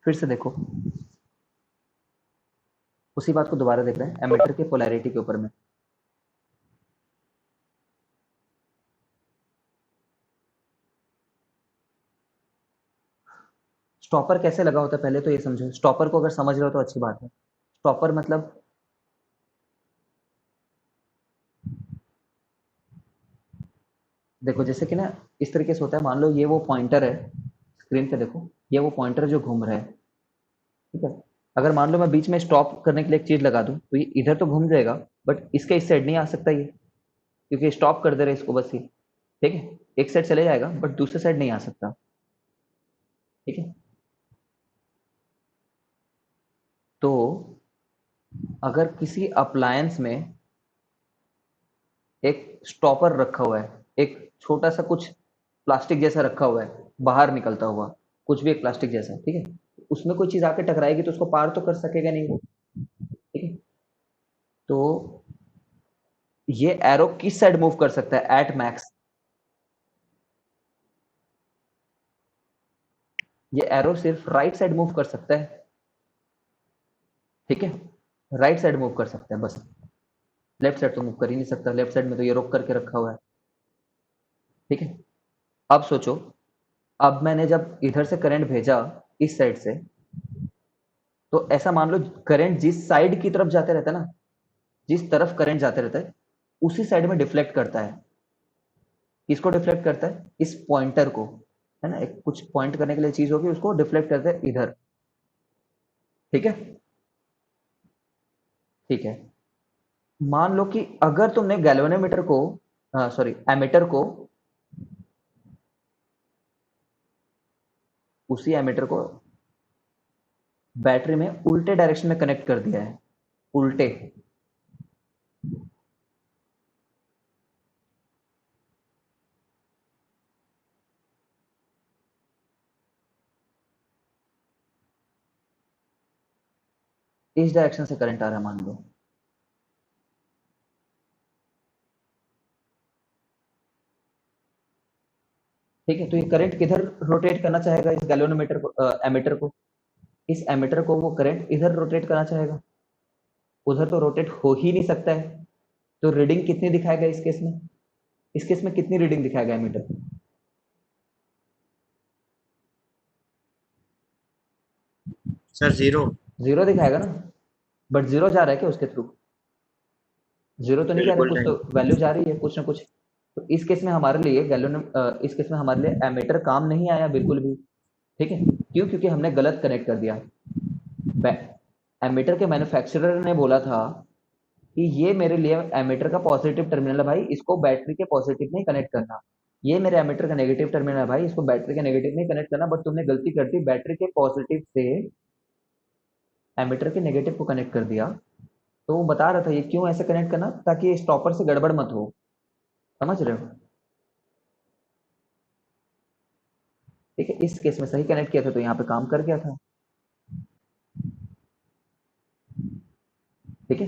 फिर से देखो, उसी बात को दोबारा देख रहे हैं एमीटर के पोलैरिटी के ऊपर में। स्टॉपर कैसे लगा होता है पहले तो ये समझो। स्टॉपर को अगर समझ रहे हो तो अच्छी बात है। स्टॉपर मतलब देखो जैसे कि ना इस तरीके से होता है, मान लो ये वो पॉइंटर है, स्क्रीन पे देखो, ये वो पॉइंटर जो घूम रहा है, ठीक है। अगर मान लो मैं बीच में स्टॉप करने के लिए एक चीज लगा दूं तो ये इधर तो घूम जाएगा, बट इसके इस साइड नहीं आ सकता ये, क्योंकि स्टॉप कर दे रहे इसको बस ये, ठीक है। एक साइड चले जाएगा बट दूसरे साइड नहीं आ सकता, ठीक है। तो अगर किसी अप्लायंस में एक स्टॉपर रखा हुआ है, एक छोटा सा कुछ प्लास्टिक जैसा रखा हुआ है, बाहर निकलता हुआ, कुछ भी एक प्लास्टिक जैसा, ठीक है। उसमें कोई चीज आके टकराएगी तो उसको पार तो कर सकेगा नहीं वो, ठीक है। तो ये एरो किस साइड मूव कर सकता है एट मैक्स? ये एरो सिर्फ राइट साइड मूव कर सकता है, ठीक है। राइट साइड मूव कर सकता है बस, लेफ्ट साइड तो मूव कर ही नहीं सकता, लेफ्ट साइड में तो ये रोक करके रखा हुआ है, ठीक है। अब सोचो, अब मैंने जब इधर से करंट भेजा इस साइड से, तो ऐसा मान लो करंट जिस साइड की तरफ जाते रहता है ना, जिस तरफ करंट जाते रहता है उसी साइड में डिफ्लेक्ट करता है। किसको डिफ्लेक्ट करता है? इस पॉइंटर को, है ना, एक कुछ पॉइंट करने के लिए चीज होगी उसको डिफ्लेक्ट करता है इधर, ठीक है। ठीक है, मान लो कि अगर तुमने गैल्वेनोमीटर को, सॉरी एमीटर को, उसी एमीटर को बैटरी में उल्टे डायरेक्शन में कनेक्ट कर दिया है, उल्टे। इस डायरेक्शन से करंट आ रहा है मान लो, ठीक है। तो ये करंट किधर रोटेट करना चाहेगा? इस गैल्वेनोमीटर को, एमीटर को, इस एमीटर को वो करंट इधर रोटेट करना चाहेगा, उधर तो रोटेट हो ही नहीं सकता है। तो रीडिंग कितनी दिखाएगा इस केस में? इस केस में कितनी रीडिंग दिखाएगा एमीटर? Sir zero. जीरो दिखाएगा ना, बट जीरो जा रहा है क्या उसके थ्रू? जीरो तो नहीं जा रहा, बिल्कुल कुछ तो नहीं। वैल्यू जा रही है, कुछ ना कुछ। तो इस केस में हमारे लिए इस केस में हमारे लिए एमीटर काम नहीं आया बिल्कुल भी, ठीक है। क्यों? क्योंकि हमने गलत कनेक्ट कर दिया। एमीटर के मैन्युफैक्चरर ने बोला था कि ये मेरे लिए एमीटर का पॉजिटिव टर्मिनल है भाई, इसको बैटरी के पॉजिटिव में कनेक्ट करना। ये मेरे एमीटर का नेगेटिव टर्मिनल है भाई, इसको बैटरी के नेगेटिव में कनेक्ट करना। बट तुमने गलती कर दी, बैटरी के पॉजिटिव से एमीटर के नेगेटिव को कनेक्ट कर दिया। तो वो बता रहा था ये क्यों ऐसे कनेक्ट करना, ताकि स्टॉपर से गड़बड़ मत हो, समझ रहे हो? ठीक है, इस केस में सही कनेक्ट किया था तो यहाँ पे काम कर गया था, ठीक है।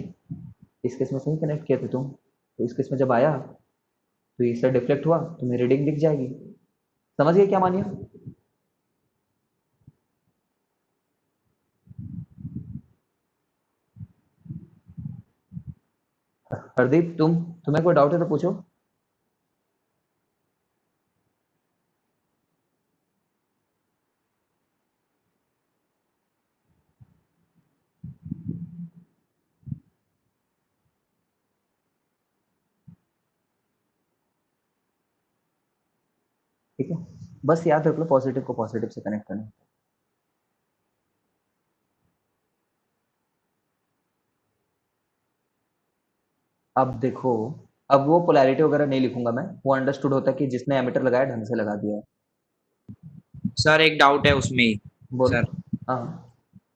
इस केस में सही कनेक्ट किया था तुम, तो इस केस में जब आया तो इससे डिफ्लेक्ट हुआ, तुम्हें रीडिंग दिख जाएगी। समझ गए क्या मानिए? हरदीप, तुम्हें कोई डाउट है तो पूछो। ठीक है, बस याद रख लो पॉजिटिव को पॉजिटिव से कनेक्ट करना। अब देखो, अब वो पोलैरिटी वगैरह नहीं लिखूंगा मैं, वो अंडरस्टूड होता है कि जिसने एमीटर लगाया ढंग से लगा दिया है। सर एक डाउट है उसमें ही। बोलो। सर हाँ।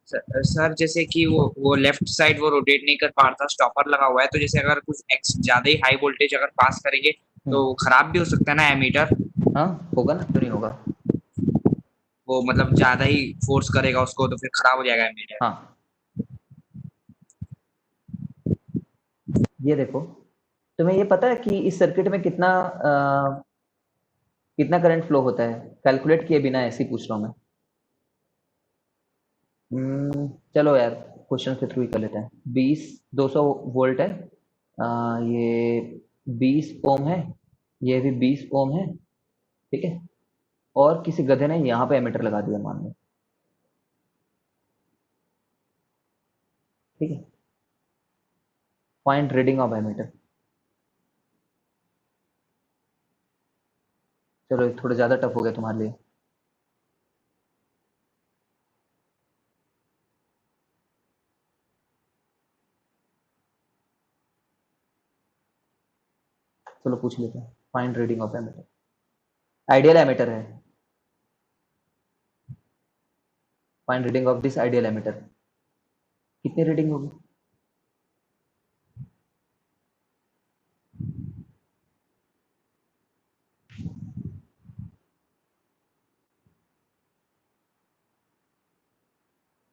सर जैसे कि वो लेफ्ट साइड वो रोटेट नहीं कर पा रहा था, स्टॉपर लगा हुआ है, तो जैसे अगर कुछ ज्यादा ही हाई वोल्टेज अगर पास करेंगे तो वो हम्म। खराब भी हो सकता है ना एमीटर। हाँ, होगा ना, क्यों नहीं होगा। वो मतलब ज्यादा ही फोर्स करेगा उसको तो फिर खराब हो जाएगा एमीटर। हाँ, ये देखो, तुम्हें ये पता है कि इस सर्किट में कितना करंट फ्लो होता है? कैलकुलेट किए बिना ऐसे ही पूछ रहा हूँ मैं। चलो यार, क्वेश्चन के थ्रू ही कर लेते हैं। 200 वोल्ट है, ये 20 ओम है, ये भी 20 ओम है, ठीक है। और किसी गधे ने यहाँ पे एमीटर लगा दिया मान लो, ठीक है। Find reading of ammeter. चलो ये थोड़ा ज़्यादा टफ हो गया तुम्हारे लिए। चलो पूछ लेते हैं, find reading of ammeter. Ideal ammeter है, find reading of this ideal ammeter. कितनी रीडिंग होगी?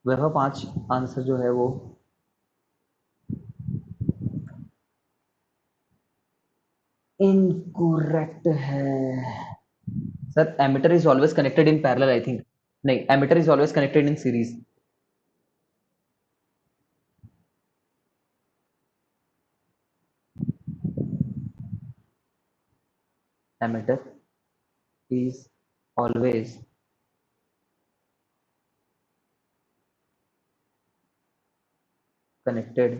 वह 5 आंसर जो है वो इनकरेक्ट है। Sir ammeter is always connected in parallel, I think. नहीं, ammeter is always connected in series. Ammeter is always connected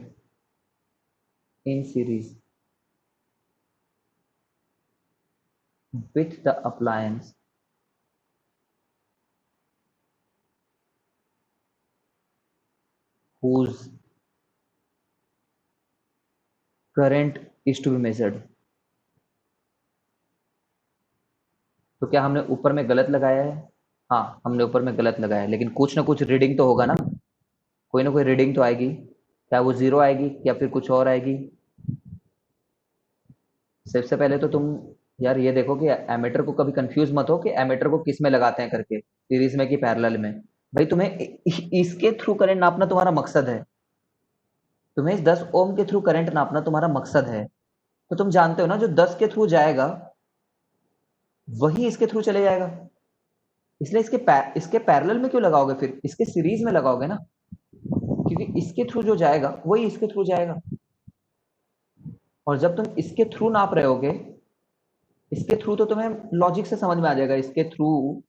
in series with the appliance whose current is to be measured। तो क्या हमने ऊपर में गलत लगाया है? हाँ, हमने ऊपर में गलत लगाया है, लेकिन कुछ ना कुछ रीडिंग तो होगा ना, कोई ना कोई रीडिंग तो आएगी। क्या वो जीरो आएगी या फिर कुछ और आएगी? सबसे पहले तो तुम यार ये देखो कि एमीटर को कभी कंफ्यूज मत हो कि एमीटर को किस में लगाते हैं करके, सीरीज में कि पैरेलल में। भाई तुम्हें इसके थ्रू करंट नापना तुम्हारा मकसद है, तुम्हें इस 10 ओम के थ्रू करंट नापना तुम्हारा मकसद है, तो तुम जानते हो ना जो 10 के थ्रू जाएगा वही इसके थ्रू चले जाएगा। इसलिए इसके पैरेलल में क्यों लगाओगे, फिर इसके सीरीज में लगाओगे ना, क्योंकि इसके थ्रू जो जाएगा वही इसके थ्रू जाएगा। और जब तुम इसके थ्रू नाप रहे होगे, इसके थ्रू तो तुम्हें लॉजिक से समझ में आ जाएगा, इसके थ्रू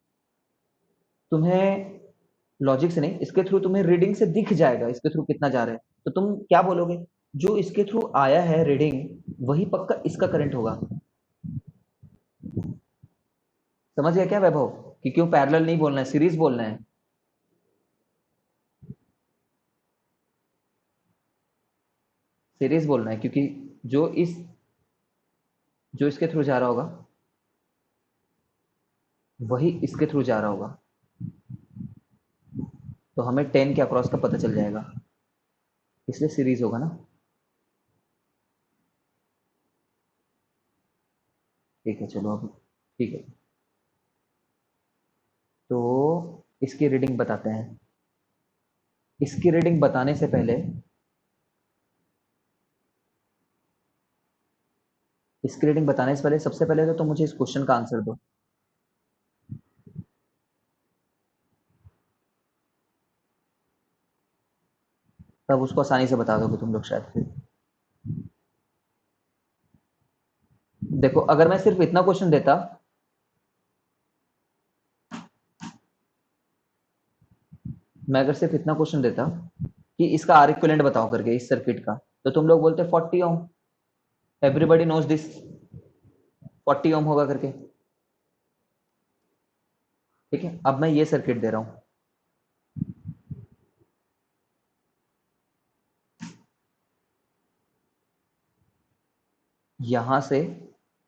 तुम्हें लॉजिक से नहीं, इसके थ्रू तुम्हें रीडिंग से दिख जाएगा इसके थ्रू कितना जा रहा है। तो तुम क्या बोलोगे, जो इसके थ्रू आया है रीडिंग वही पक्का इसका करंट होगा। समझ गया क्या वैभव, कि क्यों पैरेलल नहीं बोलना है, सीरीज बोलना है। सीरीज बोलना है क्योंकि जो इस जो इसके थ्रू जा रहा होगा वही इसके थ्रू जा रहा होगा, तो हमें 10 के अक्रॉस का पता चल जाएगा, इसलिए सीरीज होगा ना। ठीक है चलो अब, ठीक है तो इसकी रीडिंग बताते हैं। इसकी रीडिंग बताने से पहले, इसकी रीडिंग बताने से पहले सबसे पहले तो तुम मुझे इस क्वेश्चन का आंसर दो। तब उसको आसानी से बता दोगे तुम लोग शायद फिर। देखो अगर मैं सिर्फ इतना क्वेश्चन देता, मैं अगर सिर्फ इतना क्वेश्चन देता कि इसका आर इक्विवेलेंट बताओ करके इस सर्किट का, तो तुम लोग बोलते 40 ओम, एवरीबॉडी नोज दिस, 40 ओम होगा करके। ठीक है, अब मैं ये सर्किट दे रहा हूं, यहां से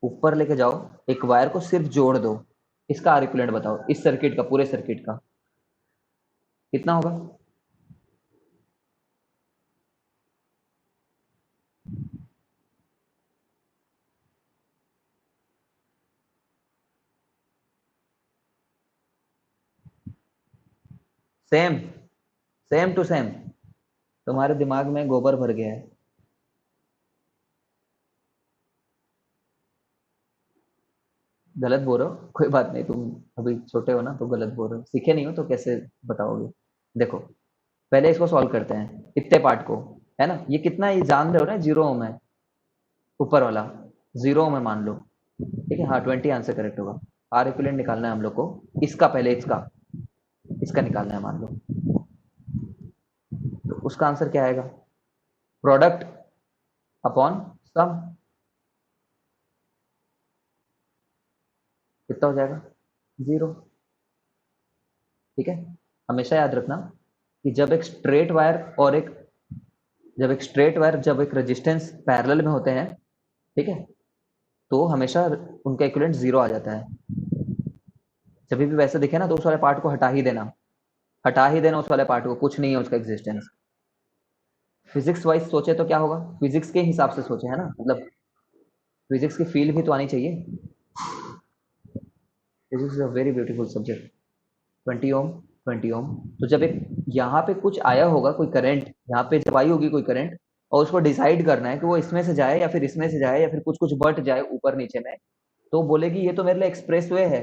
ऊपर लेके जाओ, एक वायर को सिर्फ जोड़ दो, इसका आर इक्विवेलेंट बताओ इस सर्किट का, पूरे सर्किट का कितना होगा? Same, same to same. तुम्हारे दिमाग में गोबर भर गया है। गलत बोल रहे हो, कोई बात नहीं, तुम अभी छोटे हो ना तो गलत बोल रहे हो, सीखे नहीं हो तो कैसे बताओगे। देखो पहले इसको सॉल्व करते हैं इतने पार्ट को, है ना। ये कितना, ये जान रहे हो ना, 0 ओम है ऊपर वाला, 0 ओम है मान लो, ठीक है। हाँ 20 आंसर करेक्ट होगा। आर इक्विवेलेंट निकालना है हम लोग को, इसका पहले इसका निकालना है मान लो। तो उसका आंसर क्या आएगा, प्रोडक्ट अपॉन सम, कितना हो जाएगा 0, ठीक है। हमेशा याद रखना कि जब एक स्ट्रेट वायर और जब एक रेजिस्टेंस पैरेलल में होते हैं, ठीक है, तो हमेशा उनका इक्विवेलेंट 0 आ जाता है। जब भी वैसे दिखे ना तो उस वाले पार्ट को हटा ही देना उस वाले पार्ट को, कुछ नहीं है उसका एग्जिस्टेंस। फिजिक्स वाइज सोचे तो क्या होगा, फिजिक्स के हिसाब से सोचे, है ना, मतलब फिजिक्स की फील भी तो आनी चाहिए। Physics is a very beautiful subject. 20 ओम, 20 ओम। तो जब एक यहाँ पे कुछ आया होगा, कोई करंट यहाँ पे जब आई होगी कोई करंट, और उसको डिसाइड करना है कि वो इसमें से जाए या फिर इसमें से जाए या फिर कुछ कुछ बट जाए ऊपर नीचे में, तो बोलेगी ये तो मेरे लिए एक्सप्रेस वे है,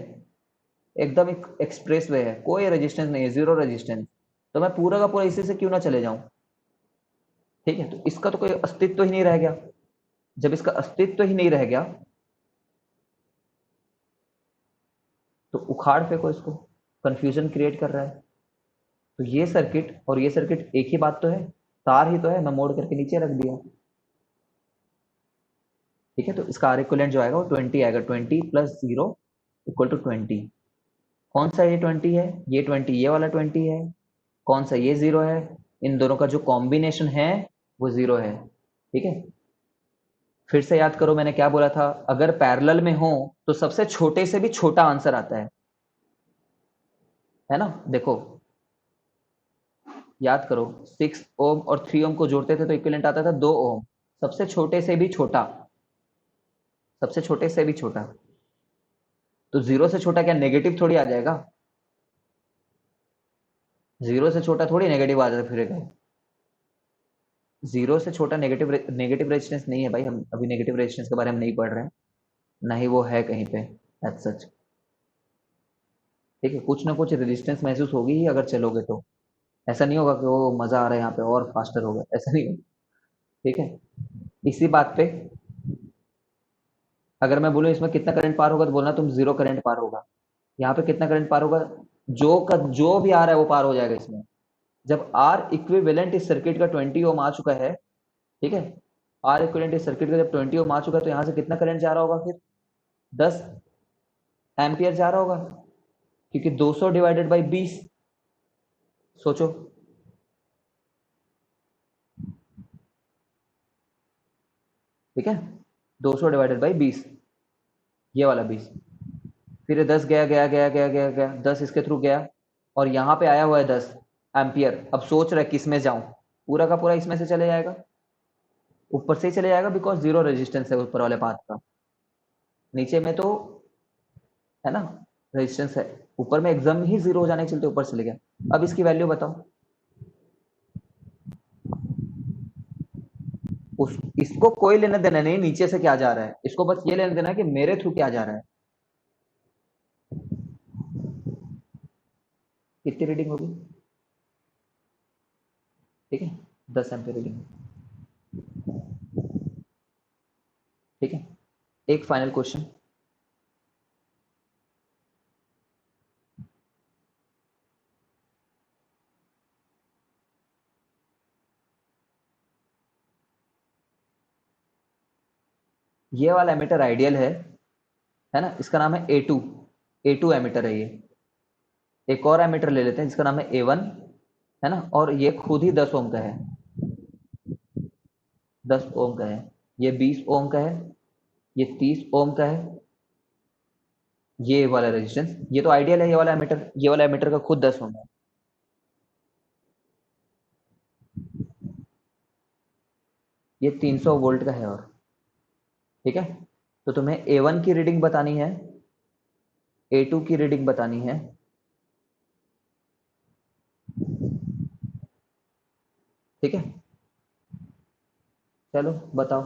एकदम एक एक्सप्रेस वे है, कोई रेजिस्टेंस नहीं है, 0 रेजिस्टेंस। तो मैं पूरा का पूरा इसी से क्यों ना चले जाऊं, ठीक है। तो इसका तो कोई अस्तित्व ही नहीं रह गया। जब इसका अस्तित्व ही नहीं रह गया तो उखाड़ फेंको इसको, कंफ्यूजन क्रिएट कर रहा है। तो ये सर्किट और ये सर्किट एक ही बात तो है, तार ही तो है, मैं मोड़ करके नीचे रख दिया, ठीक है। तो इसका आर इक्विवेलेंट जो आएगा वो 20 आएगा, 20 प्लस 0 इक्वल टू 20। कौन सा ये 20 है, ये 20 ये वाला 20 है, कौन सा ये 0 है, इन दोनों का जो कॉम्बिनेशन है वो 0 है, ठीक है। फिर से याद करो मैंने क्या बोला था, अगर पैरेलल में हो तो सबसे छोटे से भी छोटा आंसर आता है ना। देखो याद करो, 6 ओम और 3 ओम को जोड़ते थे तो इक्विवेलेंट आता था 2 ओम। सबसे छोटे से भी छोटा, सबसे छोटे से भी छोटा, तो 0 से छोटा क्या नेगेटिव थोड़ी आ जाएगा, 0 से छोटा थोड़ी नेगेटिव आ जाता फिरेगा। 0 से छोटा नेगेटिव नेगेटिव रेजिस्टेंस नहीं है भाई, हम अभी नेगेटिव रेजिस्टेंस के बारे में नहीं पढ़ रहे हैं, ना ही वो है कहीं पे एज सच, ठीक है। कुछ ना कुछ रेजिस्टेंस महसूस होगी ही अगर चलोगे तो, ऐसा नहीं होगा कि वो मजा आ रहा है यहाँ पे और फास्टर होगा, ऐसा नहीं होगा, ठीक है। इसी बात पे अगर मैं बोलूँ इसमें कितना करंट पार होगा तो बोलना तुम 0 करंट पार होगा। यहाँ पे कितना करंट पार होगा, जो भी आ रहा है वो पार हो जाएगा इसमें। जब आर इक्विवेलेंट इस सर्किट का 20 ओम आ चुका है, ठीक है, आर इक्विवेलेंट इस सर्किट का जब 20 ओम आ चुका है तो यहाँ से कितना करंट जा रहा होगा फिर, 10 एम्पियर जा रहा होगा, क्योंकि 200 डिवाइडेड बाई 20, सोचो, ठीक है, 200 डिवाइडेड बाई 20, ये वाला 20, फिर ये 10 गया गया गया गया गया गया, 10 इसके थ्रू गया, और यहाँ पे आया हुआ है 10 एम्पियर। अब सोच रहा है किस में जाऊं, पूरा का पूरा इसमें से चले जाएगा, ऊपर से ही चले जाएगा, बिकॉज 0 रेजिस्टेंस है ऊपर वाले पाथ का, नीचे में तो है ना रेजिस्टेंस है, ऊपर में एग्जाम ही 0 हो जाने के चलते ऊपर चले गया। अब इसकी वैल्यू बताओ, इसको कोई लेना देना नहीं नीचे से क्या जा रहा है, इसको बस ये लेना देना है कि मेरे थ्रू क्या जा रहा है। कितनी रीडिंग होगी, ठीक है, 10 एम्पियर रीडिंग, ठीक है। एक फाइनल क्वेश्चन, ये वाला एमीटर आइडियल है ना, इसका नाम है ए टू एमीटर है ये। एक और एमीटर ले लेते हैं जिसका नाम है A1, है ना, और ये खुद ही 10 ओम का है, 10 ओम का है, ये 20 ओम का है, ये 30 ओम का है, ये वाला रेजिस्टेंस, ये तो आइडियल है, ये वाला एमीटर का खुद 10 ओम है, ये 300 वोल्ट का है, और ठीक है। तो तुम्हें A1 की रीडिंग बतानी है, A2 की रीडिंग बतानी है, ठीक है। चलो बताओ।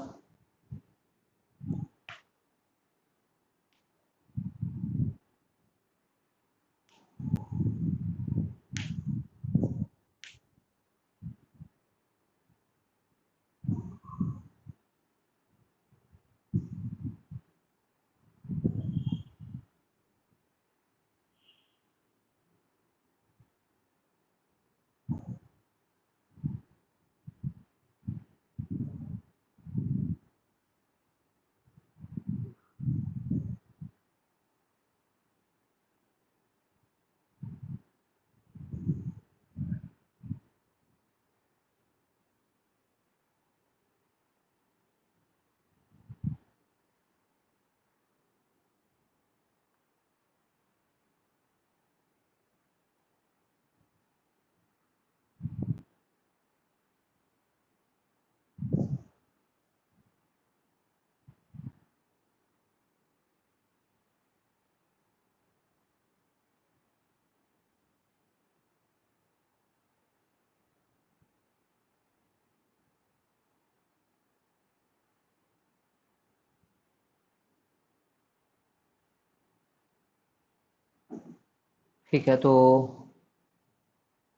ठीक है, तो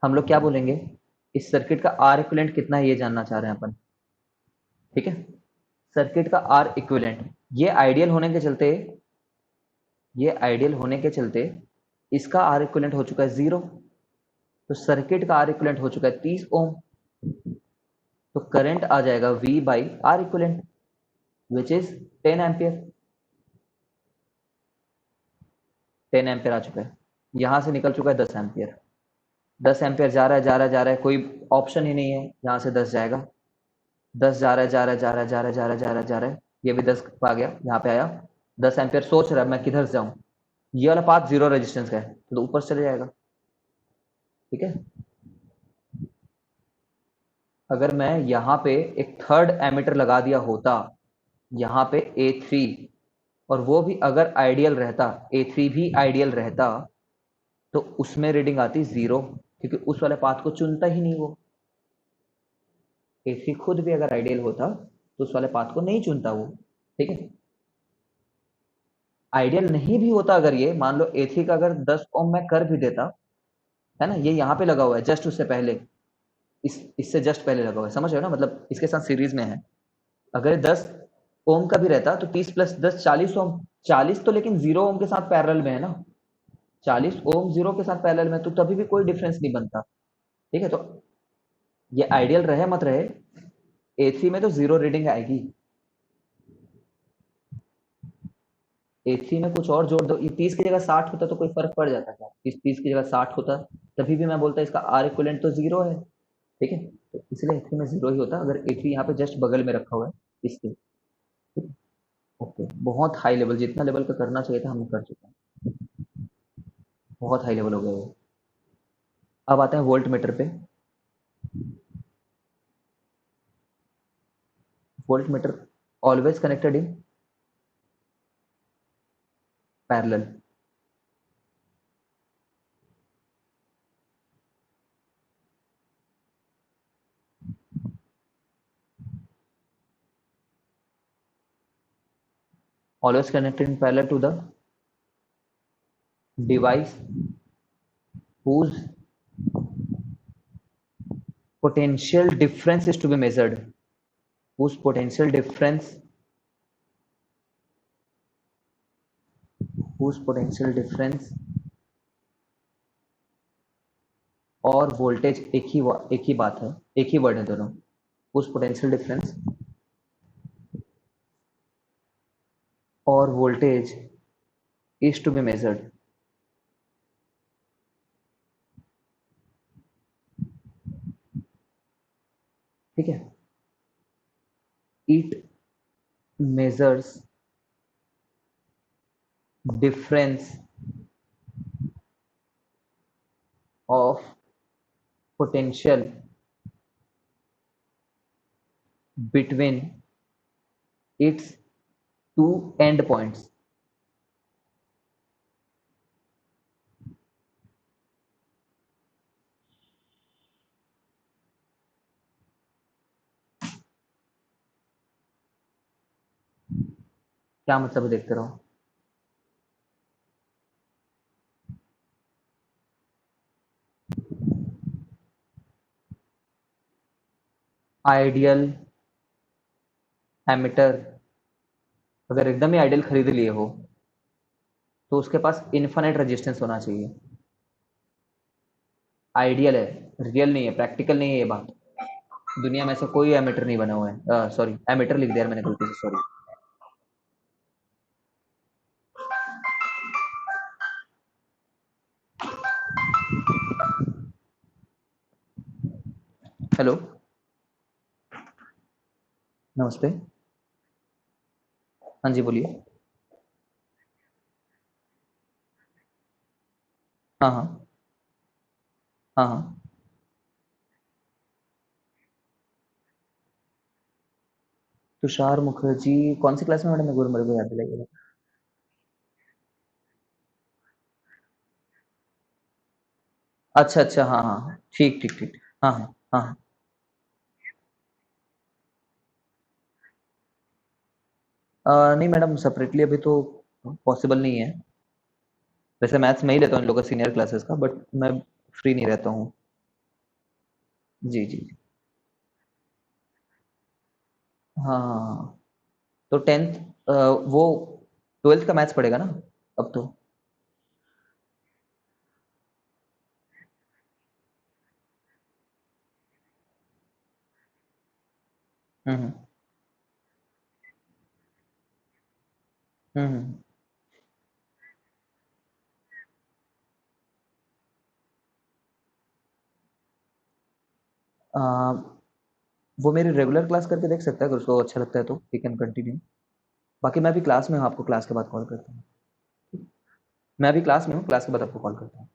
हम लोग क्या बोलेंगे, इस सर्किट का आर इक्विवेलेंट कितना है ये जानना चाह रहे हैं अपन। ठीक है, सर्किट का आर इक्विवेलेंट, ये आइडियल होने के चलते, ये आइडियल होने के चलते इसका आर इक्विवेलेंट हो चुका है 0, तो सर्किट का आर इक्विवेलेंट हो चुका है 30 ओम। तो करंट आ जाएगा V by R equivalent which is 10 ampere. 10 ampere आ चुका है, यहां से निकल चुका है 10 एम्पियर। 10 एम्पियर जा रहा है जा रहा है जा रहा है, कोई ऑप्शन ही नहीं है यहाँ से 10 जाएगा। 10 जा रहा है जा रहा है जा रहा है जा रहा है जा रहा है जा रहा है जा रहा है, ये भी 10 आ गया, यहाँ पे आया। 10 एम्पियर सोच रहा है मैं किधर से जाऊँ, ये वाला पाथ जीरो रेजिस्टेंस का है तो ऊपर से चले जाएगा। ठीक है, अगर मैं यहाँ पे एक थर्ड एमीटर लगा दिया होता, यहाँ पे A3, और वो भी अगर आइडियल रहता, A3 भी आइडियल रहता, तो उसमें रीडिंग आती 0, क्योंकि उस वाले पाथ को चुनता ही नहीं वो। A3 खुद भी अगर आइडियल होता तो उस वाले पाथ को नहीं चुनता वो। ठीक है, आइडियल नहीं भी होता अगर, ये मान लो A3 का अगर 10 ओम मैं कर भी देता, है ना, ये यहाँ पे लगा हुआ है जस्ट उससे पहले, इससे जस्ट पहले लगा हुआ है, समझ रहे हो ना, मतलब इसके साथ सीरीज में है। अगर 10 ओम का भी रहता तो 30 प्लस 10 40 ओम, 40 तो लेकिन 0 ओम के साथ पैरेलल में है ना, 40 ओम 0 के साथ पैरेलल में, तो तभी भी कोई डिफरेंस नहीं बनता। ठीक है, तो ये आइडियल रहे मत रहे, A3 में तो 0 रीडिंग आएगी। A3 में कुछ और जोड़ दो, ये 30 की जगह 60 होता तो कोई फर्क पड़ जाता क्या, 30 की जगह 60 होता तभी भी मैं बोलता इसका आर इक्विवेलेंट तो 0 है। ठीक है, तो इसलिए A3 में 0 ही होता अगर A3 यहाँ पे जस्ट बगल में रखा हुआ है इसके। ठीक है, ओके, बहुत हाई लेवल, जितना लेवल का करना चाहिए था हम कर चुके हैं, बहुत हाई लेवल हो गया वो। अब आते हैं वोल्ट मीटर पे। Volt meter always connected in parallel. Always connected in parallel to the device whose potential difference is to be measured, whose potential difference, whose potential difference और वोल्टेज एक ही बात है, एक ही वर्ड है दोनों। whose potential difference और voltage is to be measured। ठीक है, it measures difference of potential between its two end points। क्या मतलब है, देखते रहो। आइडियल एमीटर अगर एकदम ही आइडियल खरीद लिए हो तो उसके पास इन्फिनिट रेजिस्टेंस होना चाहिए। आइडियल है, रियल नहीं है, प्रैक्टिकल नहीं है ये बात। दुनिया में ऐसा कोई एमीटर नहीं बना हुआ है, सॉरी एमीटर लिख दिया मैंने गलती से, सॉरी। हेलो, नमस्ते। हाँ जी बोलिए। हाँ हाँ। हाँ हाँ। तुषार मुखर्जी कौन सी क्लास में मैडम, गुरु मेरे को याद दिलाइएगा। अच्छा अच्छा, हाँ हाँ हाँ, ठीक ठीक ठीक। हाँ हाँ हाँ हाँ। नहीं मैडम, सेपरेटली अभी तो पॉसिबल नहीं है। वैसे मैथ्स में ही लेता हूँ इन लोगों का सीनियर क्लासेस का, बट मैं फ्री नहीं रहता हूँ। जी जी जी। हाँ हाँ हाँ। तो टेंथ, वो ट्वेल्थ का मैथ्स पड़ेगा ना अब तो। हम्म। हम्म। वो मेरी रेगुलर क्लास करके देख सकता है, अगर उसको अच्छा लगता है तो ही कैन कंटिन्यू। बाकी मैं अभी क्लास में हूँ, आपको क्लास के बाद कॉल करता हूँ। मैं अभी क्लास में हूँ, क्लास के बाद आपको कॉल करता हूँ।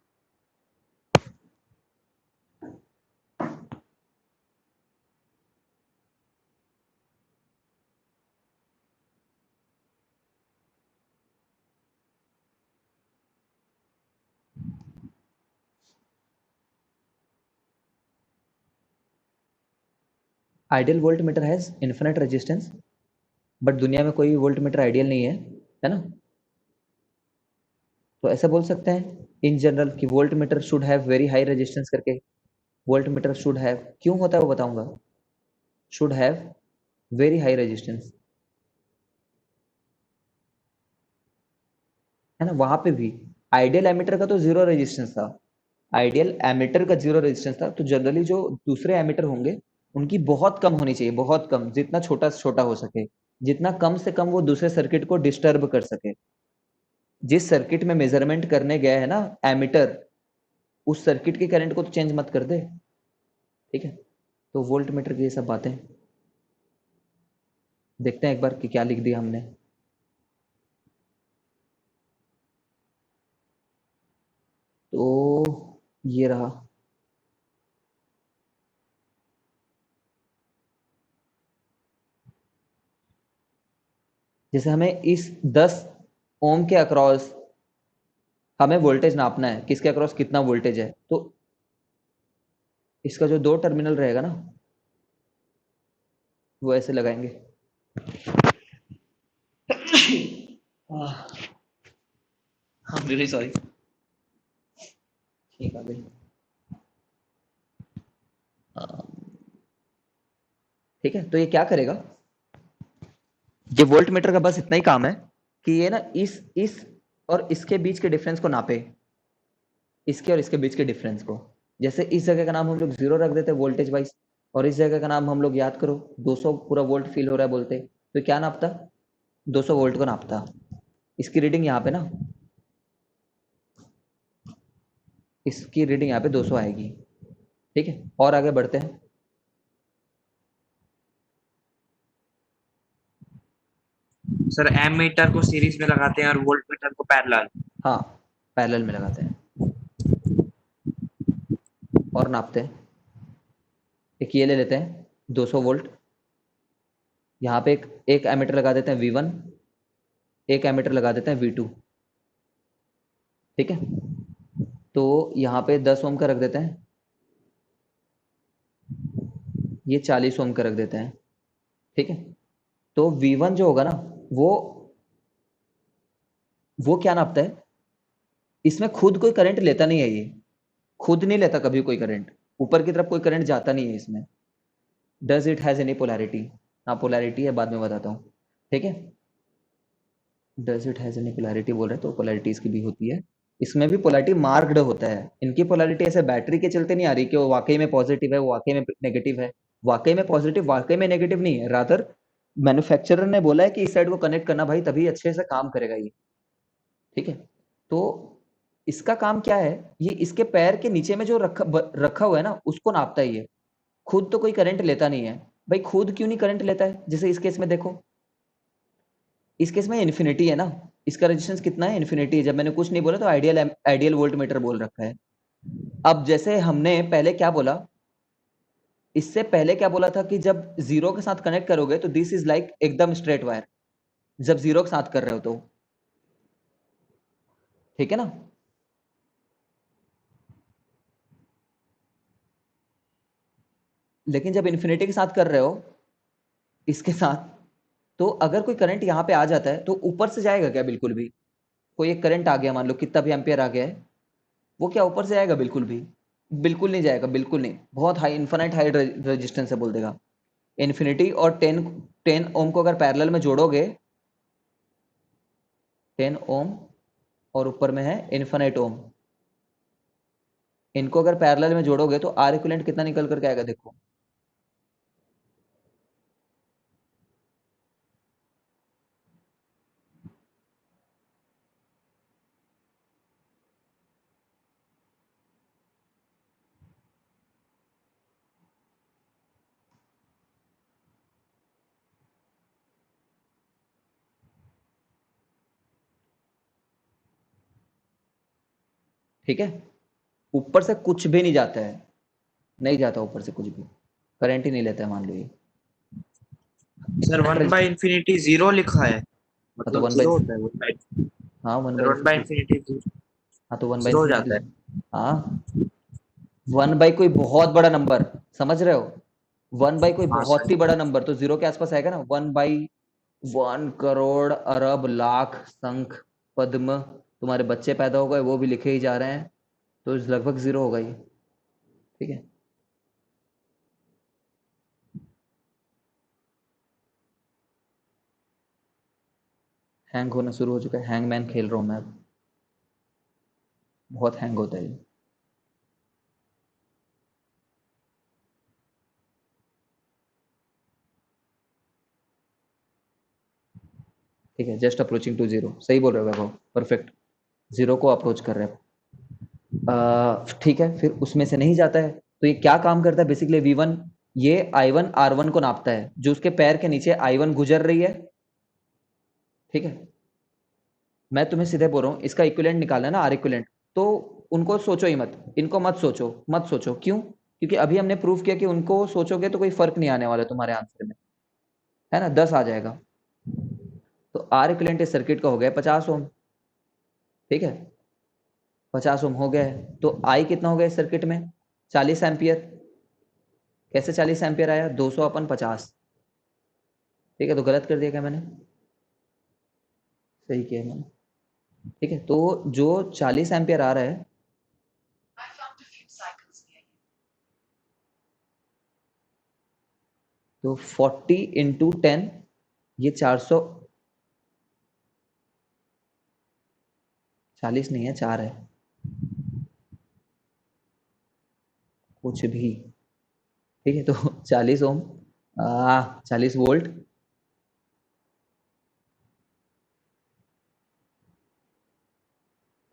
Ideal volt meter has infinite resistance, but दुनिया में कोई वोल्ट मीटर आइडियल नहीं है ना। तो ऐसा बोल सकते हैं इन जनरल कि volt meter should have very high resistance करके। वोल्ट मीटर शुड हैव, क्यों होता है वो बताऊंगा। Should have very high resistance, है ना। वहां पे भी आइडियल एमीटर का तो जीरो रेजिस्टेंस था। आइडियल एमीटर का जीरो रेजिस्टेंस था, तो जनरली जो दूसरे एमीटर होंगे उनकी बहुत कम होनी चाहिए, बहुत कम, जितना छोटा से छोटा हो सके, जितना कम से कम वो दूसरे सर्किट को डिस्टर्ब कर सके। जिस सर्किट में मेजरमेंट करने गया है ना एमीटर, उस सर्किट के करंट को तो चेंज मत कर दे। ठीक है। तो वोल्ट मीटर की ये सब बातें देखते हैं एक बार कि क्या लिख दिया हमने। तो ये रहा। जैसे हमें इस 10 ओम के अक्रॉस हमें वोल्टेज नापना है, किसके अक्रॉस कितना वोल्टेज है, तो इसका जो दो टर्मिनल रहेगा ना, वो ऐसे लगाएंगे। Really sorry. ठीक है भाई। ठीक है, तो ये क्या करेगा, ये वोल्ट मीटर का बस इतना ही काम है कि ये ना इस और इसके बीच के डिफरेंस को नापे, इसके और इसके बीच के डिफरेंस को। जैसे इस जगह का नाम हम लोग जीरो रख देते हैं वोल्टेज वाइज, और इस जगह का नाम हम लोग याद करो 200 पूरा वोल्ट फील हो रहा है बोलते, तो क्या नापता, 200 वोल्ट को नापता। इसकी रीडिंग यहाँ पे ना, इसकी रीडिंग यहाँ पे 200 आएगी। ठीक है, और आगे बढ़ते हैं। सर एम मीटर को सीरीज में लगाते हैं और वोल्ट मीटर को पैरेलल। हाँ, पैरेलल में लगाते हैं और नापते हैं। एक ये ले लेते हैं 200 वोल्ट, यहाँ पे एक एक एमीटर लगा देते हैं V1, एक एमीटर लगा देते हैं V2। ठीक है, तो यहाँ पे 10 ओम का रख देते हैं, ये 40 ओम का रख देते हैं। ठीक है, तो V1 जो होगा ना, वो वो क्या नापता है, इसमें खुद कोई करंट लेता नहीं है ये, खुद नहीं लेता कभी कोई करंट, ऊपर की तरफ कोई करंट जाता नहीं है इसमें। Does it has any polarity, हाँ पोलैरिटी है, बाद में बताता हूँ। ठीक है, does it has any polarity बोल रहे हैं तो पोलैरिटी इसकी भी होती है। इसमें भी पोलैरिटी मार्क्ड होता है। इनकी पोलैरिटी ऐसे बैटरी के चलते नहीं आ रही कि वो वाकई में पॉजिटिव है, वो वाकई में नेगेटिव है। वाकई में पॉजिटिव, वाकई में नेगेटिव नहीं है, रादर मैन्युफैक्चरर ने बोला है कि इस साइड को कनेक्ट करना भाई, तभी अच्छे से काम करेगा ये। ठीक है, तो इसका काम क्या है, ये इसके पैर के नीचे में जो रखा हुआ है ना, उसको नापता है ये। खुद तो कोई करंट लेता नहीं है भाई। खुद क्यों नहीं करंट लेता है? जैसे इस केस में देखो, इस केस में इन्फिनिटी है ना, इसका रेजिस्टेंस कितना है? इन्फिनिटी है। जब मैंने कुछ नहीं बोला तो आइडियल वोल्ट मीटर बोल रखा है। अब जैसे हमने पहले क्या बोला, इससे पहले क्या बोला था कि जब जीरो के साथ कनेक्ट करोगे तो दिस इज लाइक एकदम स्ट्रेट वायर, जब जीरो के साथ कर रहे हो तो। ठीक है ना? लेकिन जब इन्फिनिटी के साथ कर रहे हो, इसके साथ, तो अगर कोई करंट यहां पे आ जाता है तो ऊपर से जाएगा क्या? बिल्कुल भी। कोई एक करंट आ गया, मान लो कितना भी एम्पियर आ गया है, वो क्या ऊपर से जाएगा? बिल्कुल भी, बिल्कुल नहीं जाएगा, बिल्कुल नहीं। बहुत हाई, इन्फिनाइट हाई रेजिस्टेंस है बोल देगा। इन्फिनिटी और 10 ओम को अगर पैरेलल में जोड़ोगे, 10 ओम और ऊपर में है इन्फिनाइट ओम, इनको अगर पैरेलल में जोड़ोगे तो आर इक्विवेलेंट कितना निकल करके आएगा? देखो, ठीक है, ऊपर से कुछ भी नहीं जाता है, नहीं जाता ऊपर से कुछ भी, करंट ही नहीं लेता है मान लो ये। सर इतना 1 बाई इंफिनिटी 0 लिखा है, हाँ तो मतलब वन बाई, 0 होता है 1 बाई, हाँ one by sir 1 by infinity, infinity हाँ तो वन बाई 0 हो इंफिनिटी, जाता है। हाँ। 1 बाई कोई बहुत बड़ा नंबर, समझ रहे हो? 1 बाई कोई हाँ बहुत सर। ही बड़ा नंबर तो जीरो के आसपास आएगा ना। 1 बाई 1 करोड़ अरब लाख संख पद्म, तुम्हारे बच्चे पैदा हो गए वो भी लिखे ही जा रहे हैं, तो लगभग जीरो होगा ये। ठीक है, हैंग होना शुरू हो चुका है, हैंगमैन खेल रहा हूँ मैं अब, बहुत हैंग होता है ये। ठीक है, जस्ट अप्रोचिंग टू जीरो, सही बोल रहे हो वैभव, परफेक्ट। जीरो को अप्रोच कर रहे हैं। ठीक है, फिर उसमें से नहीं जाता है तो ये क्या काम करता है बेसिकली? V1, ये I1 R1 को नापता है, जो उसके पैर के नीचे I1 गुजर रही है। ठीक है, मैं तुम्हें सीधे बोल रहा हूँ, इसका इक्विवेलेंट निकालना है ना, आर इक्विवेलेंट, तो उनको सोचो ही मत, इनको मत सोचो, मत सोचो। क्यों? क्योंकि अभी हमने प्रूव किया कि उनको सोचोगे तो कोई फर्क नहीं आने वाला तुम्हारे आंसर में, है ना, 10 आ जाएगा। तो आर इक्विवेलेंट इस सर्किट का हो गया 50 ओम। ठीक है, 50 ओम हो गया है, तो आई कितना हो गया इस सर्किट में? 40 एम्पियर। कैसे 40 एम्पियर आया? 200/50। ठीक है, तो गलत कर दिया क्या मैंने? सही किया मैंने। ठीक है, तो जो 40 एम्पियर आ रहा है, तो 40 × 10, ये 400, 40 नहीं है, 4 है, कुछ भी। ठीक है, तो 40 ओम, 40 वोल्ट,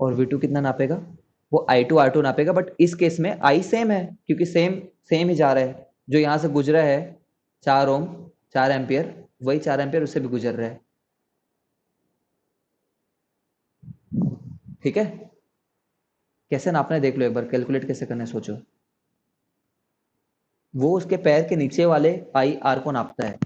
और V2 कितना नापेगा? वो I2 R2 नापेगा, बट इस केस में I सेम है, क्योंकि सेम सेम ही जा रहा है। जो यहाँ से गुजरा है 4 ओम, 4 एम्पियर, वही 4 एम्पियर उससे भी गुजर रहा है। ठीक है, कैसे नापना है देख लो एक बार, कैलकुलेट कैसे करना है सोचो। वो उसके पैर के नीचे वाले आई आर को नापता है।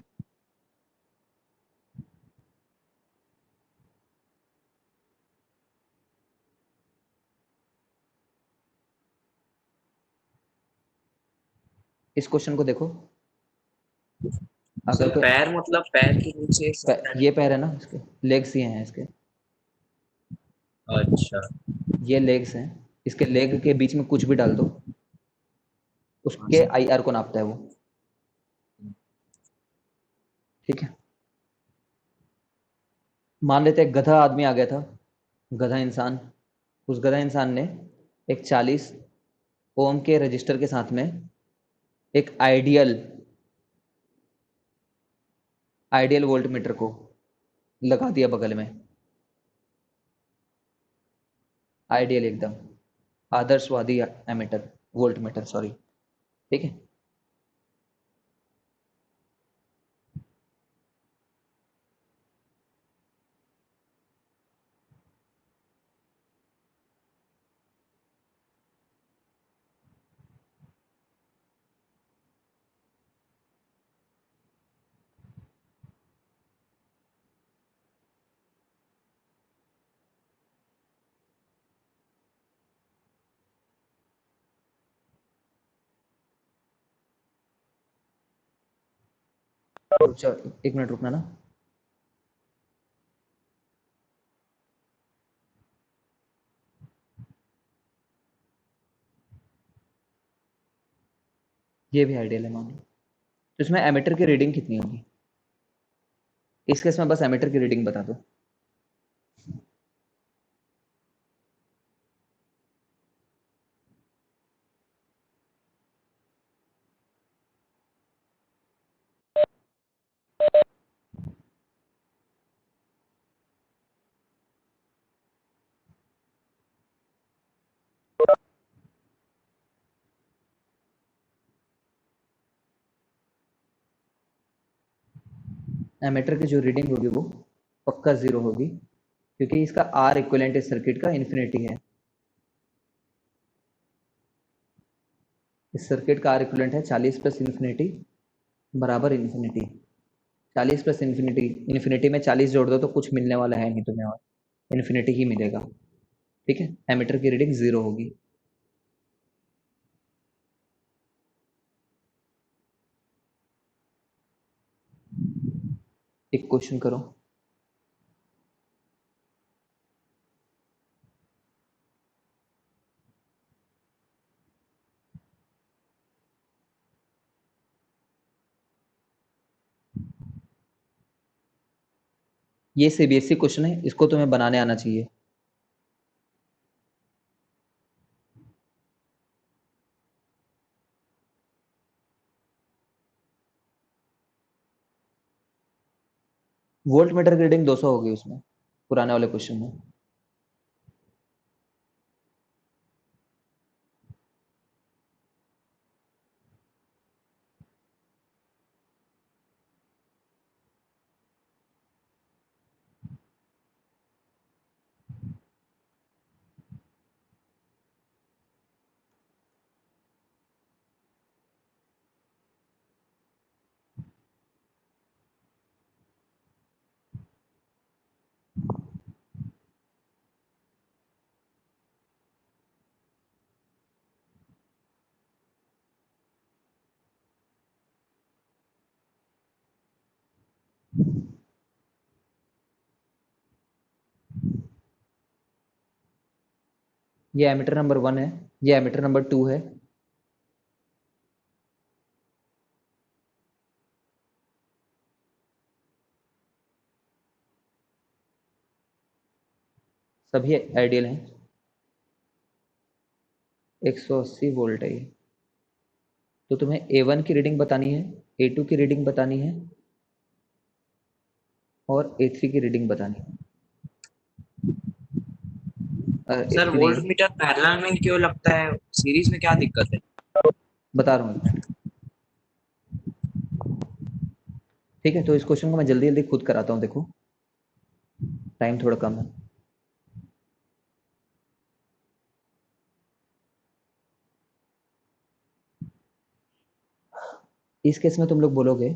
इस क्वेश्चन को देखो, अगर सर कोई पैर मतलब पैर के नीचे ये पैर है ना, इसके लेग्स ये हैं इसके, अच्छा। ये लेग्स हैं, इसके लेग के बीच में कुछ भी डाल दो, हाँ उसके सर। आई आर को नापता है वो। ठीक है, मान लेते हैं गधा आदमी आ गया था, गधा इंसान, उस गधा इंसान ने एक 40 ओम के रजिस्टर के साथ में एक आइडियल वोल्ट मीटर को लगा दिया बगल में, आइडियल एकदम आदर्शवादी एमीटर वोल्ट मीटर, सॉरी, ठीक है। एक मिनट रुकना ना। ये भी आइडियल है मान लो, तो इसमें एमीटर की रीडिंग कितनी होगी? इस केस में बस एमीटर की रीडिंग बता दो। एमीटर की जो रीडिंग होगी वो पक्का 0 होगी, क्योंकि इसका आर इक्विवेलेंट इस सर्किट का इन्फिनिटी है। इस सर्किट का आर इक्विवेलेंट है 40 प्लस इन्फिनिटी बराबर इन्फिनिटी। 40 प्लस इन्फिनिटी, इन्फिनिटी में 40 जोड़ दो तो कुछ मिलने वाला है नहीं तुम्हें, और इन्फिनिटी ही मिलेगा, ठीक है। एमीटर की रीडिंग 0 होगी। एक क्वेश्चन करो। ये सीबीएसई क्वेश्चन है, इसको तुम्हें बनाने आना चाहिए। वोल्ट मीटर की रीडिंग 200 होगी उसमें, पुराने वाले क्वेश्चन में। ये एमीटर नंबर 1 है, ये एमीटर नंबर 2 है। सभी आइडियल हैं। 180 वोल्ट है ये। तो तुम्हें A1 की रीडिंग बतानी है, A2 की रीडिंग बतानी है और A3 की रीडिंग बतानी है। सर इतनी वोल्ट नहीं, मीटर पैरेलल में क्यों लगता है, सीरीज में क्या दिक्कत है? बता रहा हूँ एक मिनट, ठीक है। तो इस क्वेश्चन को मैं जल्दी जल्दी खुद कराता हूँ, देखो टाइम थोड़ा कम है। इस केस में तुम लोग बोलोगे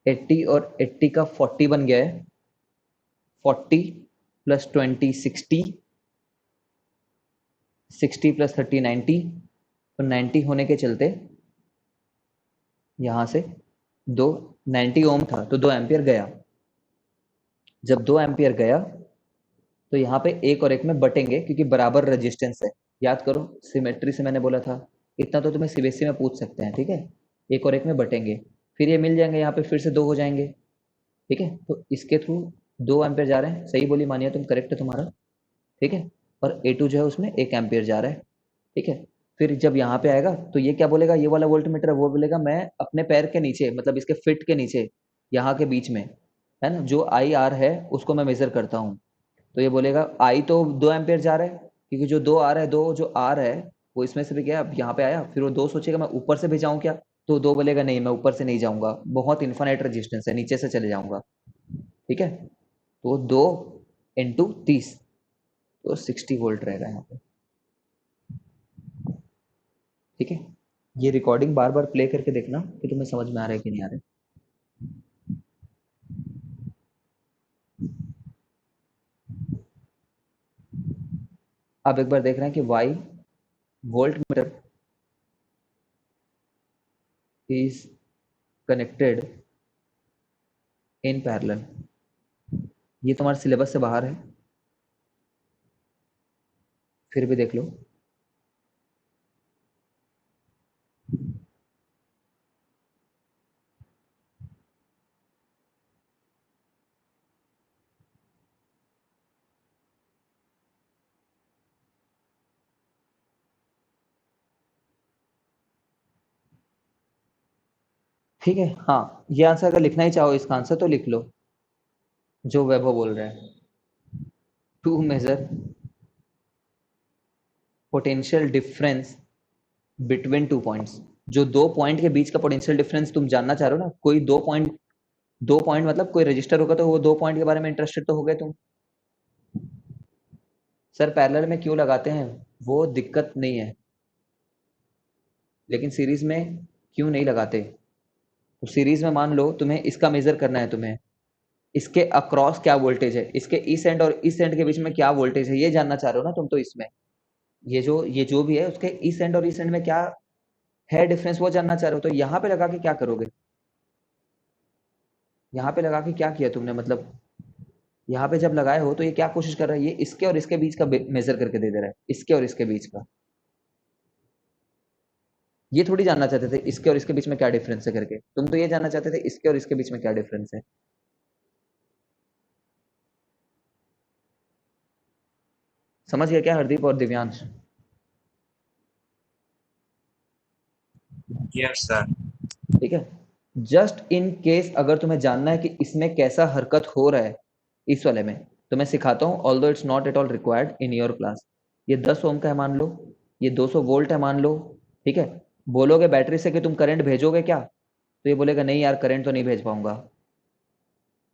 80 और 80 का 40 बन गया है, 40 प्लस 20 60, 60 प्लस 30 90। तो 90 होने के चलते यहां से दो, 90 ओम था तो 2 एम्पियर गया। जब 2 एम्पियर गया तो यहाँ पे एक और एक में बटेंगे, क्योंकि बराबर रेजिस्टेंस है। याद करो सिमेट्री से मैंने बोला था, इतना तो तुम्हें सीबीएसई में पूछ सकते हैं, ठीक है। एक और एक में बटेंगे, फिर ये मिल जाएंगे, यहाँ पे फिर से 2 हो जाएंगे। ठीक है, तो इसके थ्रू 2 एम्पियर जा रहे हैं, सही बोली मानिए तुम, करेक्ट है तुम्हारा। ठीक है, और A2 जो है उसमें 1 एम्पियर जा रहा है। ठीक है, फिर जब यहाँ पे आएगा तो ये क्या बोलेगा, ये वाला वोल्ट मीटर वो बोलेगा मैं अपने पैर के नीचे, मतलब इसके फिट के नीचे, यहाँ के बीच में, है ना, जो आई आर है उसको मैं मेजर करता हूँ। तो ये बोलेगा आई तो 2 एम्पियर जा रहा है, क्योंकि जो 2 आ रहा है, 2 जो आर है वो इसमें से भी गया, अब यहाँ पे आया, फिर वो 2 सोचेगा मैं ऊपर से भी जाऊँ क्या, तो 2 बोलेगा नहीं मैं ऊपर से नहीं जाऊँगा, बहुत इन्फानाइट रेजिस्टेंस है, नीचे से चले जाऊँगा। ठीक है, तो 2 इंटू 30, तो 60 वोल्ट रहेगा यहाँ पे। ठीक है, ये रिकॉर्डिंग बार बार प्ले करके देखना कि तुम्हें समझ में आ रहा है कि नहीं आ रहा है। अब एक बार देख रहे हैं कि Y voltmeter is connected in parallel. ये तुम्हारे सिलेबस से बाहर है, फिर भी देख लो। ठीक है, हाँ, ये आंसर अगर लिखना ही चाहो इसका आंसर तो लिख लो, जो वैभव बोल रहा है, to measure potential difference between 2 points. जो 2 पॉइंट के बीच का पोटेंशियल डिफरेंस तुम जानना चाह रहे हो ना, कोई 2 पॉइंट मतलब कोई रजिस्टर होगा तो वो 2 पॉइंट के बारे में इंटरेस्टेड तो हो गए तुम। सर पैरेलल में क्यों लगाते हैं, वो दिक्कत नहीं है, लेकिन सीरीज में क्यों नहीं लगाते। तो सीरीज में मान लो तुम्हें इसका मेजर करना है, तुम्हें इसके अक्रॉस क्या वोल्टेज है, इसके इस एंड और इस एंड के बीच में क्या वोल्टेज है, ये जानना चाह रहे हो ना तुम, तो इसमें ये जो भी है उसके इस एंड और इस एंड में क्या है डिफरेंस, वो जानना चाह रहे हो। तो यहाँ पे लगा के क्या करोगे, यहाँ पे लगा के क्या किया तुमने, मतलब यहाँ पे जब लगाए हो तो ये क्या कोशिश कर रहा है, ये इसके और इसके बीच का मेजर करके दे दे रहा है, इसके और इसके बीच का। ये थोड़ी जानना चाहते थे इसके और इसके बीच में क्या डिफरेंस है करके, तुम तो ये जानना चाहते थे इसके और इसके बीच में क्या डिफरेंस है। समझ गया क्या हरदीप और दिव्यांश। Yes sir. ठीक है, जस्ट इन केस अगर तुम्हें जानना है कि इसमें कैसा हरकत हो रहा है इस वाले में, तो मैं सिखाता हूँ, although it's not at all required in your class. ये 10 ओम का है मान लो, ये 200 वोल्ट है मान लो। ठीक है, बोलोगे बैटरी से कि तुम करंट भेजोगे क्या, तो ये बोलेगा नहीं यार करंट तो नहीं भेज पाऊंगा।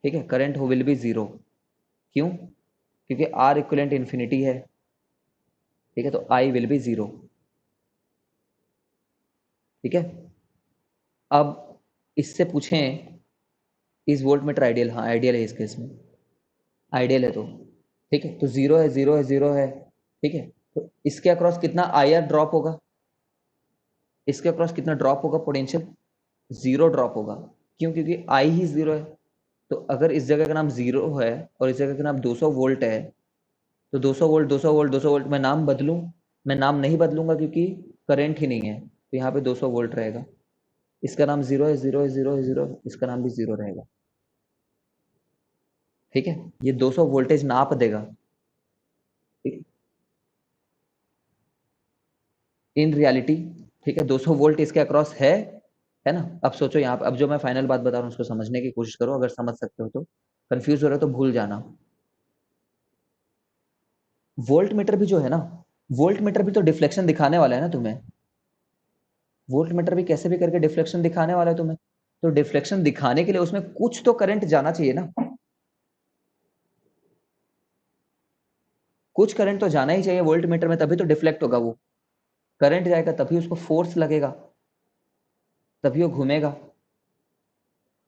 ठीक है, करंट हो विल बी जीरो। क्यों, क्योंकि आर इक्वलेंट इन्फिनिटी है। ठीक है, तो आई विल बी जीरो। ठीक है, अब इससे पूछें इस वोल्ट मीटर आइडियल, हाँ आइडियल है इस केस में, आइडियल है तो। ठीक है, तो जीरो है, जीरो है, जीरो है। ठीक है, तो इसके अक्रॉस कितना आई आर ड्रॉप होगा, इसके अक्रॉस कितना ड्रॉप होगा पोटेंशियल, जीरो ड्रॉप होगा। क्यों, क्योंकि आई ही जीरो है। तो अगर इस जगह का नाम जीरो है और इस जगह का नाम 200 वोल्ट है, तो 200 वोल्ट, 200 वोल्ट, 200 वोल्ट, मैं नाम बदलूं, मैं नाम नहीं बदलूंगा क्योंकि करंट ही नहीं है, तो यहाँ पे 200 वोल्ट रहेगा। इसका नाम जीरो है, जीरो है, जीरो है, जीरो, इसका नाम भी जीरो रहेगा। ठीक है, ये 200 वोल्टेज नाप देगा। इन रियलिटी, ठीक है, 200 वोल्ट इसके अक्रॉस है ना। अब सोचो यहाँ पे, अब जो मैं फाइनल बात बता रहा हूँ उसको समझने की कोशिश करो, अगर समझ सकते हो तो, कंफ्यूज हो रहे हो तो भूल जाना। वोल्ट मीटर भी जो है ना, वोल्ट मीटर भी तो डिफ्लेक्शन दिखाने वाला है ना तुम्हें, वोल्ट मीटर भी कैसे भी करके डिफ्लेक्शन दिखाने वाला है तुम्हें। तो डिफ्लेक्शन दिखाने के लिए उसमें कुछ तो करंट जाना चाहिए ना, कुछ करंट तो जाना ही चाहिए वोल्ट मीटर में, तभी तो डिफ्लेक्ट होगा वो। करंट जाएगा तभी उसको फोर्स लगेगा, तभी वो घूमेगा।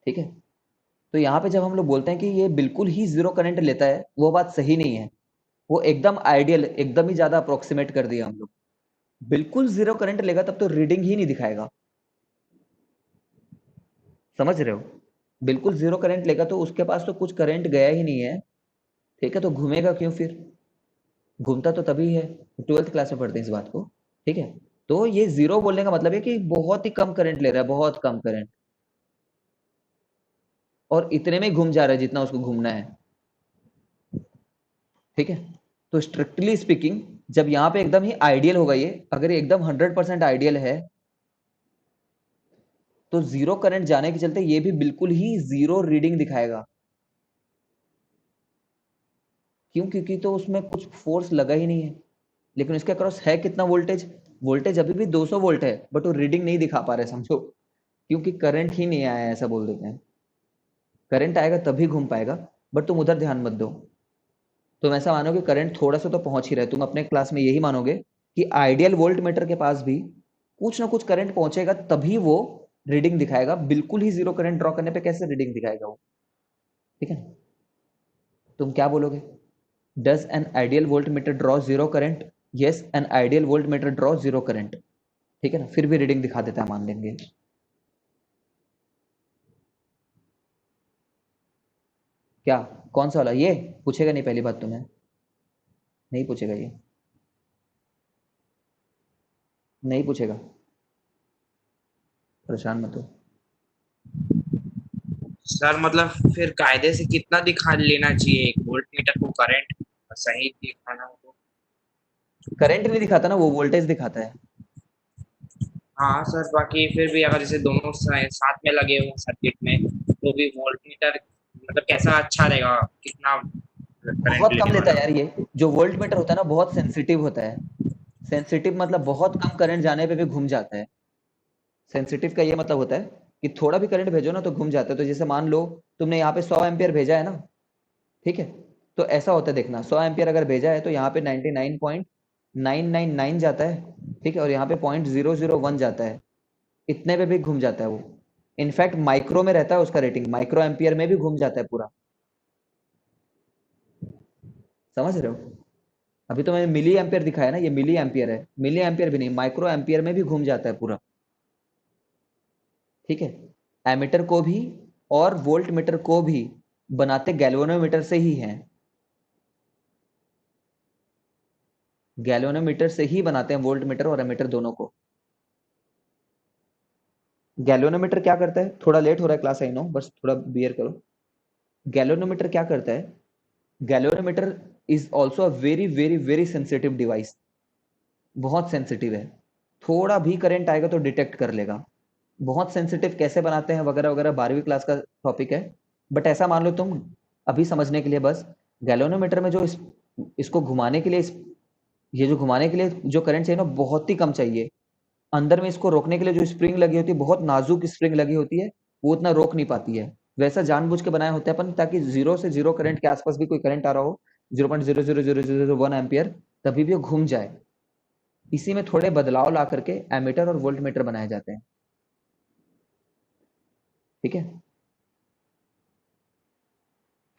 ठीक है, तो यहाँ पे जब हम लोग बोलते हैं कि ये बिल्कुल ही जीरो करंट लेता है, वो बात सही नहीं है। वो एकदम आइडियल, एकदम ही ज्यादा अप्रोक्सीमेट कर दिया हम लोग। बिल्कुल जीरो करंट लेगा तब तो रीडिंग ही नहीं दिखाएगा, समझ रहे हो। बिल्कुल जीरो करंट लेगा तो उसके पास तो कुछ करंट गया ही नहीं है। ठीक है, तो घूमेगा क्यों फिर, घूमता तो तभी है, 12th क्लास में पढ़ते हैं इस बात को। ठीक है, तो ये जीरो बोलने का मतलब है कि बहुत ही कम करंट ले रहा है, बहुत कम करंट। और इतने में घूम जा रहा है जितना उसको घूमना है। ठीक है, तो स्ट्रिक्टली स्पीकिंग जब यहाँ पे एकदम ही आइडियल होगा, ये अगर ये एकदम 100% आइडियल है, तो जीरो करंट जाने के चलते ये भी बिल्कुल ही जीरो रीडिंग दिखाएगा। क्यों? क्योंकि तो उसमें कुछ फोर्स लगा ही नहीं है। लेकिन उसके अक्रॉस है कितना वोल्टेज? वोल्टेज अभी भी 200 वोल्ट है, बट वो रीडिंग नहीं दिखा पा रहे, समझो, क्योंकि करंट ही नहीं आया है, ऐसा बोल देते हैं। करंट आएगा तभी घूम पाएगा, बट तुम उधर ध्यान मत दो। तुम ऐसा मानो कि करंट थोड़ा सा तो पहुंच ही रहा है। तुम अपने क्लास में यही मानोगे कि आइडियल वोल्ट मीटर के पास भी कुछ ना कुछ करंट पहुंचेगा तभी वो रीडिंग दिखाएगा। बिल्कुल ही जीरो करंट ड्रॉ करने पे कैसे रीडिंग दिखाएगा वो? ठीक है, तुम क्या बोलोगे? Does an ideal volt meter draw zero current? Yes, an ideal volt meter draw zero current. ठीक है ना, फिर भी रीडिंग दिखा देता है, मान लेंगे। क्या? कौन सा वाला? ये पूछेगा नहीं, पहली बात तुम्हें नहीं पूछेगा, ये नहीं पूछेगा, परेशान मत हो। सर मतलब फिर कायदे से कितना दिखा लेना चाहिए एक वोल्ट मीटर को करंट सही दिखाना हो तो? करंट नहीं दिखाता ना, वो वोल्टेज दिखाता है। हाँ सर, बाकी फिर भी अगर जैसे दोनों साथ में लगे हो सर्किट में तो भी वोल्ट मीटर मतलब कैसा अच्छा रहेगा, कितना करंट बहुत कम लेने लेता वाला? है यार, ये जो वोल्ट मीटर होता है ना, बहुत सेंसिटिव होता है। सेंसिटिव मतलब बहुत कम करंट जाने पे भी घूम जाता है। सेंसिटिव का ये मतलब होता है कि थोड़ा भी करंट भेजो ना तो घूम जाता है। तो जैसे मान लो तुमने यहाँ पे 100 एम्पियर भेजा है ना, ठीक है, तो ऐसा होता है, देखना, 100 एम्पियर अगर भेजा है तो यहाँ पे 99.999 जाता है, ठीक है, और यहाँ पे 0.001 जाता है। इतने पे भी घूम जाता है वो। इनफैक्ट माइक्रो में रहता है उसका रेटिंग, माइक्रो एम्पियर में भी घूम जाता है पूरा। समझ रहे हो? अभी तो मैंने मिली एम्पियर दिखाया ना, ये मिली एम्पियर है, मिली एम्पियर भी नहीं, माइक्रो एम्पियर में भी घूम जाता है पूरा। ठीक है, एमीटर को भी और वोल्ट मीटर को भी बनाते गैल्वेनोमीटर से ही हैं। गैल्वेनोमीटर से ही बनाते हैं वोल्ट मीटर और एमीटर दोनों को। गैल्वेनोमीटर क्या करता है? थोड़ा लेट हो रहा है क्लास, आई नो, बस थोड़ा बियर करो। गैल्वेनोमीटर क्या करता है? Galvanometer is also a very very very sensitive device. बहुत सेंसिटिव है, थोड़ा भी करंट आएगा तो डिटेक्ट कर लेगा। बहुत सेंसिटिव कैसे बनाते हैं वगैरह वगैरह 12वीं क्लास का टॉपिक है। बट ऐसा मान लो तुम, अभी समझने के लिए बस, गैल्वेनोमीटर में जो इसको घुमाने के लिए ये जो घुमाने के लिए जो करंट चाहिए ना, बहुत ही कम चाहिए। अंदर में इसको रोकने के लिए जो स्प्रिंग लगी होती है, बहुत नाजुक स्प्रिंग लगी होती है, वो उतना रोक नहीं पाती है। वैसा जानबूझ के बनाए होते हैं अपन, ताकि जीरो से जीरो करंट के आसपास भी कोई करंट आ रहा हो, 0.00001 एम्पियर, तभी भी वो घूम जाए। इसी में थोड़े बदलाव ला करके एमीटर और वोल्ट मीटर बनाए जाते हैं। ठीक है,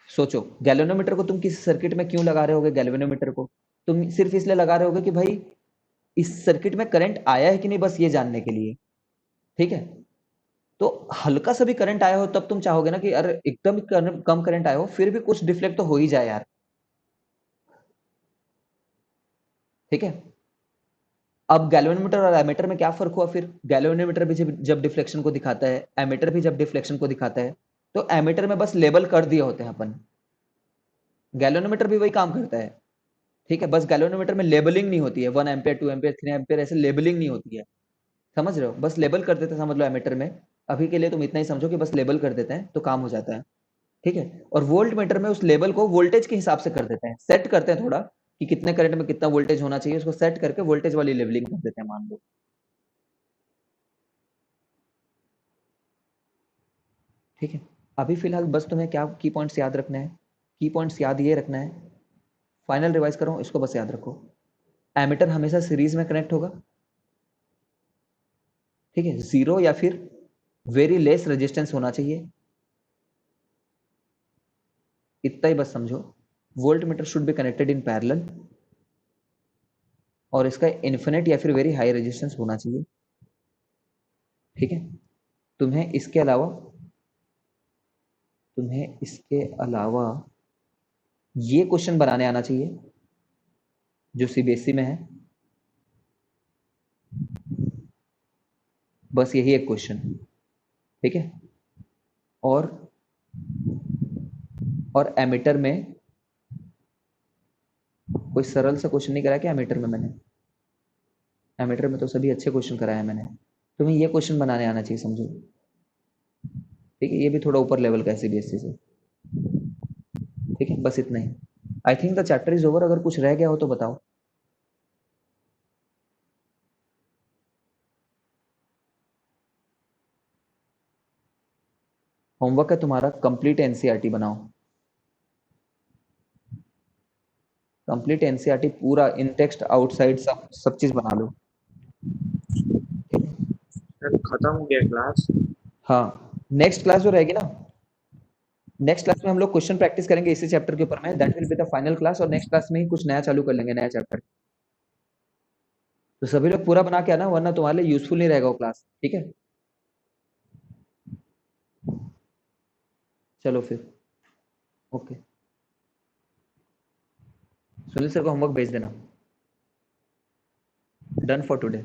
सोचो, गैल्वेनोमीटर को तुम किस सर्किट में क्यों लगा रहे होगे? गैल्वेनोमीटर को तुम सिर्फ इसलिए लगा रहे होगे कि भाई इस सर्किट में करंट आया है कि नहीं, बस ये जानने के लिए। ठीक है, तो हल्का सा भी करंट आया हो तब तुम चाहोगे ना कि अरे एकदम कम करंट आया हो, फिर भी कुछ डिफ्लेक्ट तो हो ही जाए यार। ठीक है, अब गैल्वेनोमीटर और एमीटर में क्या फर्क हुआ फिर? गैल्वेनोमीटर भी जब डिफ्लेक्शन को दिखाता है, एमीटर भी जब डिफ्लेक्शन को दिखाता है, तो एमीटर में बस लेबल कर दिए होते हैं अपन, गैल्वेनोमीटर भी वही काम करता है। ठीक है, बस गैल्वेनोमीटर में लेबलिंग नहीं होती है, 1 एम्पियर 2 एम्पियर 3 एम्पियर, ऐसे लेबलिंग नहीं होती है। समझ रहे हो? बस लेबल कर देते हैं, समझ लो एमीटर में। अभी के लिए तुम इतना ही समझो कि बस लेबल कर देते हैं तो काम हो जाता है। ठीक है, और वोल्ट मीटर में उस लेबल को वोल्टेज के हिसाब से कर देते हैं, सेट करते हैं थोड़ा, कि कितने करंट में कितना वोल्टेज होना चाहिए, उसको सेट करके वोल्टेज वाली लेबलिंग कर देते हैं, मान लो। ठीक है, अभी फिलहाल बस तुम्हें क्या की पॉइंट्स याद रखना है? की पॉइंट्स याद ये रखना है, फाइनल रिवाइज करो, इसको बस याद रखो। एमीटर हमेशा सीरीज में कनेक्ट होगा। ठीक है, जीरो या फिर वेरी लेस रेजिस्टेंस होना चाहिए, इतना ही बस समझो। Volt meter should be connected in parallel, और इसका इन्फिनिट या फिर वेरी हाई रेजिस्टेंस होना चाहिए। ठीक है, तुम्हें इसके अलावा तुम्हें इसके अलावा ये क्वेश्चन बनाने आना चाहिए जो सीबीएसई में है, बस यही एक क्वेश्चन। ठीक है, और और एमीटर में कोई सरल सा क्वेश्चन नहीं कराया क्या एमीटर में मैंने? एमीटर में तो सभी अच्छे क्वेश्चन कराए हैं मैंने। तुम्हें ये क्वेश्चन बनाने आना चाहिए, समझो। ठीक है, ये भी थोड़ा ऊपर लेवल का है सीबीएसई से। ठीक है, बस इतना ही। I think the chapter is over. अगर कुछ रह गया हो तो बताओ। होमवर्क है तुम्हारा, कंप्लीट एनसीईआरटी बनाओ। कंप्लीट एनसीईआरटी पूरा इन टेक्स्ट आउटसाइड सब सब चीज बना लो। ठीक है। सर खत्म हो गया क्लास? हाँ, नेक्स्ट क्लास जो रहेगी ना, नेक्स्ट क्लास में हम लोग क्वेश्चन प्रैक्टिस करेंगे इसी चैप्टर के ऊपर में। That will be the final class, और नेक्स्ट क्लास में ही कुछ नया चालू कर लेंगे, नया चैप्टर। तो सभी लोग पूरा बना के आना, वरना तुम्हारे लिए यूजफुल नहीं रहेगा वो क्लास। ठीक है, चलो फिर। ओके, सुनील सर को होमवर्क भेज देना। Done for today.